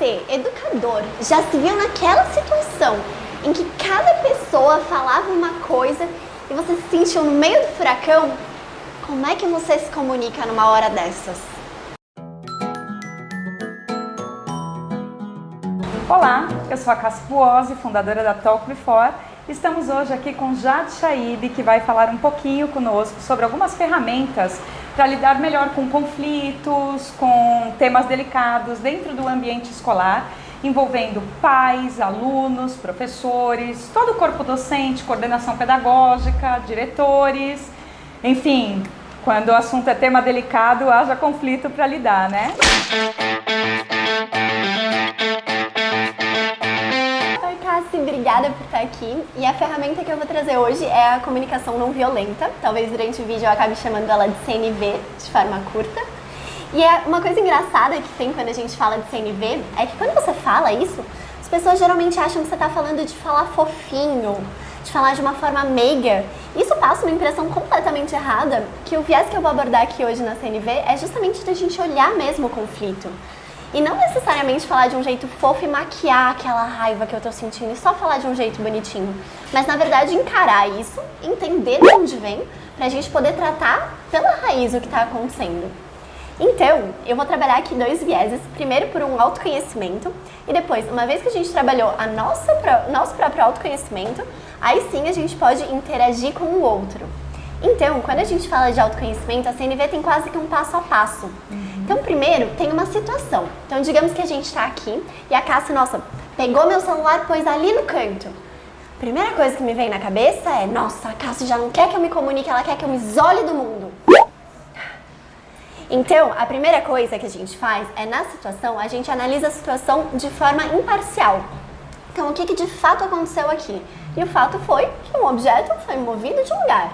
Você, educador, já se viu naquela situação em que cada pessoa falava uma coisa e você se sentiu no meio do furacão? Como é que você se comunica numa hora dessas? Olá, eu sou a Cassi Buozzi, fundadora da Talk Before. Estamos hoje aqui com Jade Shaib, que vai falar um pouquinho conosco sobre algumas ferramentas para lidar melhor com conflitos, com temas delicados dentro do ambiente escolar, envolvendo pais, alunos, professores, todo o corpo docente, coordenação pedagógica, diretores, enfim, quando o assunto é tema delicado, haja conflito para lidar, né? Obrigada por estar aqui, e a ferramenta que eu vou trazer hoje é a comunicação não violenta. Talvez durante o vídeo eu acabe chamando ela de CNV de forma curta. E é uma coisa engraçada que tem quando a gente fala de CNV é que quando você fala isso, as pessoas geralmente acham que você está falando de falar fofinho, de falar de uma forma meiga. Isso passa uma impressão completamente errada, que o viés que eu vou abordar aqui hoje na CNV é justamente da gente olhar mesmo o conflito. E não necessariamente falar de um jeito fofo e maquiar aquela raiva que eu tô sentindo e só falar de um jeito bonitinho. Mas, na verdade, encarar isso, entender de onde vem, pra gente poder tratar pela raiz o que tá acontecendo. Então, eu vou trabalhar aqui dois vieses. Primeiro por um autoconhecimento e depois, uma vez que a gente trabalhou nosso próprio autoconhecimento, aí sim a gente pode interagir com o outro. Então, quando a gente fala de autoconhecimento, a CNV tem quase que um passo a passo. Então, primeiro, tem uma situação. Então, digamos que a gente está aqui e a Cassi, nossa, pegou meu celular e pôs ali no canto. A primeira coisa que me vem na cabeça é, nossa, a Cassi já não quer que eu me comunique, ela quer que eu me isole do mundo. Então, a primeira coisa que a gente faz é, na situação, a gente analisa a situação de forma imparcial. Então, o que de fato aconteceu aqui? E o fato foi que um objeto foi movido de lugar,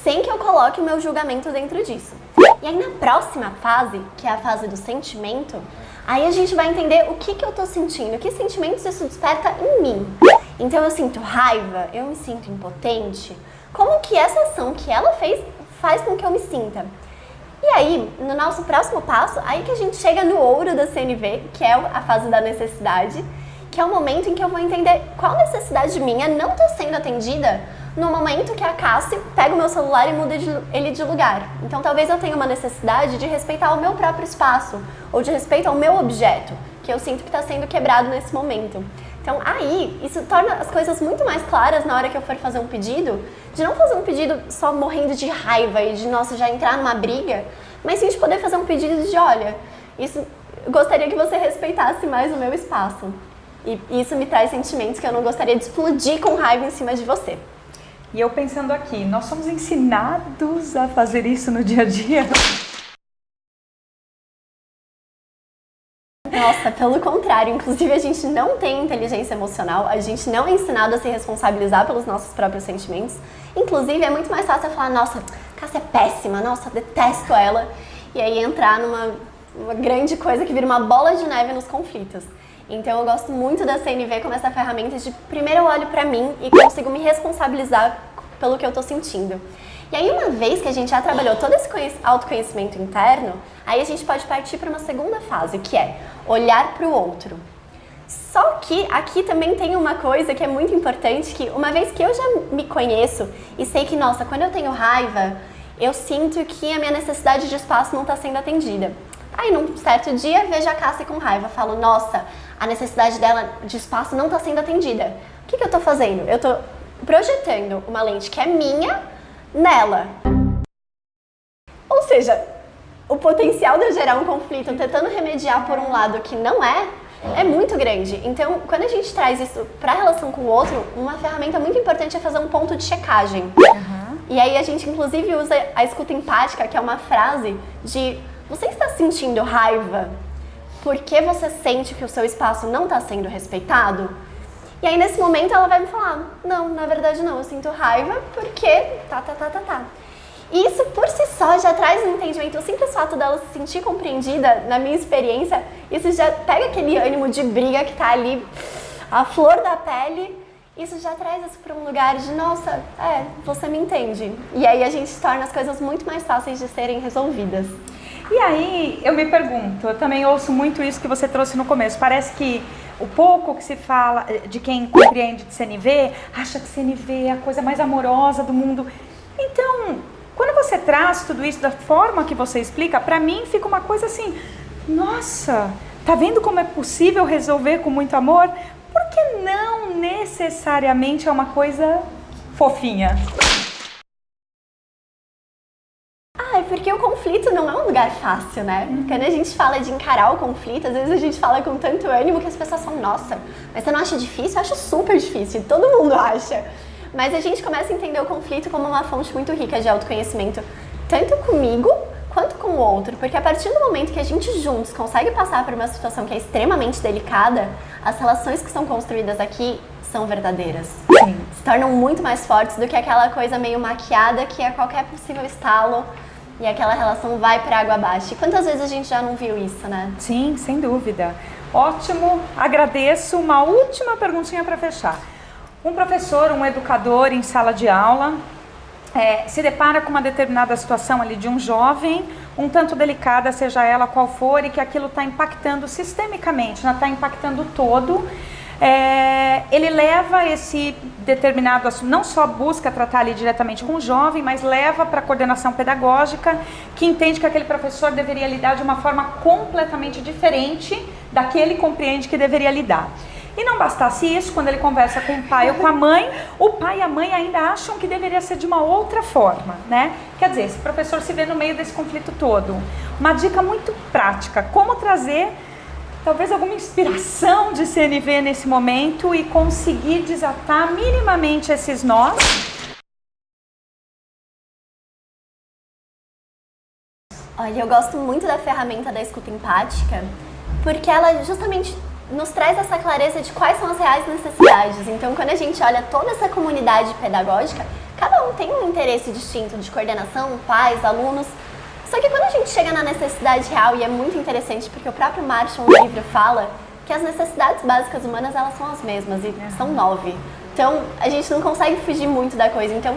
sem que eu coloque o meu julgamento dentro disso. E aí na próxima fase, que é a fase do sentimento, aí a gente vai entender o que eu tô sentindo, que sentimentos isso desperta em mim. Então eu sinto raiva, eu me sinto impotente, como que essa ação que ela fez faz com que eu me sinta. E aí, no nosso próximo passo, aí que a gente chega no ouro da CNV, que é a fase da necessidade, que é o momento em que eu vou entender qual necessidade minha não está sendo atendida no momento que a Cassi pega o meu celular e muda ele de lugar. Então talvez eu tenha uma necessidade de respeitar o meu próprio espaço, ou de respeito ao meu objeto, que eu sinto que está sendo quebrado nesse momento. Então aí, isso torna as coisas muito mais claras na hora que eu for fazer um pedido, de não fazer um pedido só morrendo de raiva e de, nossa, já entrar numa briga, mas sim de poder fazer um pedido de, olha, eu gostaria que você respeitasse mais o meu espaço. E isso me traz sentimentos que eu não gostaria de explodir com raiva em cima de você. E eu pensando aqui, nós somos ensinados a fazer isso no dia a dia? Nossa, pelo contrário, inclusive a gente não tem inteligência emocional, a gente não é ensinado a se responsabilizar pelos nossos próprios sentimentos. Inclusive é muito mais fácil eu falar, nossa, Cássia é péssima, nossa, detesto ela, e aí entrar numa grande coisa que vira uma bola de neve nos conflitos. Então eu gosto muito da CNV como essa ferramenta de primeiro eu olho pra mim e consigo me responsabilizar pelo que eu tô sentindo. E aí uma vez que a gente já trabalhou todo esse autoconhecimento interno, aí a gente pode partir para uma segunda fase, que é olhar pro outro. Só que aqui também tem uma coisa que é muito importante, que uma vez que eu já me conheço e sei que, nossa, quando eu tenho raiva, eu sinto que a minha necessidade de espaço não tá sendo atendida. Aí num certo dia vejo a Cassi com raiva, falo, nossa, a necessidade dela de espaço não está sendo atendida. O que eu estou fazendo? Eu estou projetando uma lente que é minha nela. Ou seja, o potencial de eu gerar um conflito tentando remediar por um lado que não é muito grande. Então, quando a gente traz isso para a relação com o outro, uma ferramenta muito importante é fazer um ponto de checagem. E aí a gente inclusive usa a escuta empática, que é uma frase de você está sentindo raiva porque você sente que o seu espaço não está sendo respeitado? E aí nesse momento ela vai me falar, não, na verdade não, eu sinto raiva porque tá. E isso por si só já traz um entendimento, o simples fato dela se sentir compreendida, na minha experiência, isso já pega aquele ânimo de briga que tá ali, a flor da pele, isso já traz isso para um lugar de, nossa, você me entende. E aí a gente torna as coisas muito mais fáceis de serem resolvidas. E aí eu me pergunto, eu também ouço muito isso que você trouxe no começo, parece que o pouco que se fala de quem compreende de CNV, acha que CNV é a coisa mais amorosa do mundo. Então, quando você traz tudo isso da forma que você explica, pra mim fica uma coisa assim, nossa, tá vendo como é possível resolver com muito amor? Por que não necessariamente é uma coisa fofinha? Porque o conflito não é um lugar fácil, né? Quando a gente fala de encarar o conflito, às vezes a gente fala com tanto ânimo que as pessoas falam, nossa, mas você não acha difícil? Eu acho super difícil, todo mundo acha. Mas a gente começa a entender o conflito como uma fonte muito rica de autoconhecimento, tanto comigo quanto com o outro, porque a partir do momento que a gente juntos consegue passar por uma situação que é extremamente delicada, as relações que são construídas aqui são verdadeiras. Sim. Se tornam muito mais fortes do que aquela coisa meio maquiada que a qualquer possível estalo e aquela relação vai para água abaixo. E quantas vezes a gente já não viu isso, né? Sim, sem dúvida. Ótimo, agradeço. Uma última perguntinha para fechar. Um professor, um educador em sala de aula se depara com uma determinada situação ali de um jovem, um tanto delicada, seja ela qual for, e que aquilo está impactando sistemicamente, está impactando todo. Ele leva esse determinado assunto, não só busca tratar ali diretamente com o jovem, mas leva para a coordenação pedagógica, que entende que aquele professor deveria lidar de uma forma completamente diferente da que ele compreende que deveria lidar. E não bastasse isso, quando ele conversa com o pai ou com a mãe, o pai e a mãe ainda acham que deveria ser de uma outra forma, né? Quer dizer, esse professor se vê no meio desse conflito todo. Uma dica muito prática, como trazer talvez alguma inspiração de CNV nesse momento e conseguir desatar minimamente esses nós. Olha, eu gosto muito da ferramenta da escuta empática, porque ela justamente nos traz essa clareza de quais são as reais necessidades. Então, quando a gente olha toda essa comunidade pedagógica, cada um tem um interesse distinto de coordenação, pais, alunos. Só que quando a gente chega na necessidade real, e é muito interessante porque o próprio Marshall no livro fala que as necessidades básicas humanas elas são as mesmas e são 9. Então a gente não consegue fugir muito da coisa. Então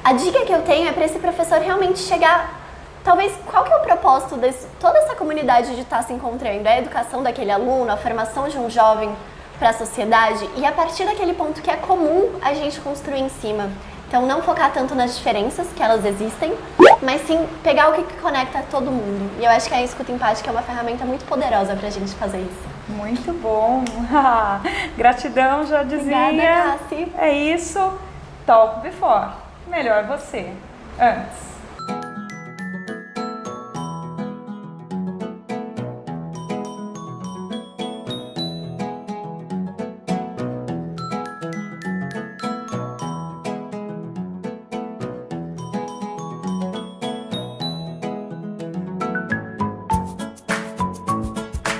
a dica que eu tenho é para esse professor realmente chegar, talvez qual que é o propósito de toda essa comunidade de estar se encontrando? É a educação daquele aluno, a formação de um jovem para a sociedade e a partir daquele ponto que é comum a gente construir em cima. Então não focar tanto nas diferenças, que elas existem, mas sim pegar o que conecta todo mundo. E eu acho que a escuta empática é uma ferramenta muito poderosa pra gente fazer isso. Muito bom! Gratidão, já dizia. Obrigada, Cassi. É isso. Talk before. Melhor você. Antes.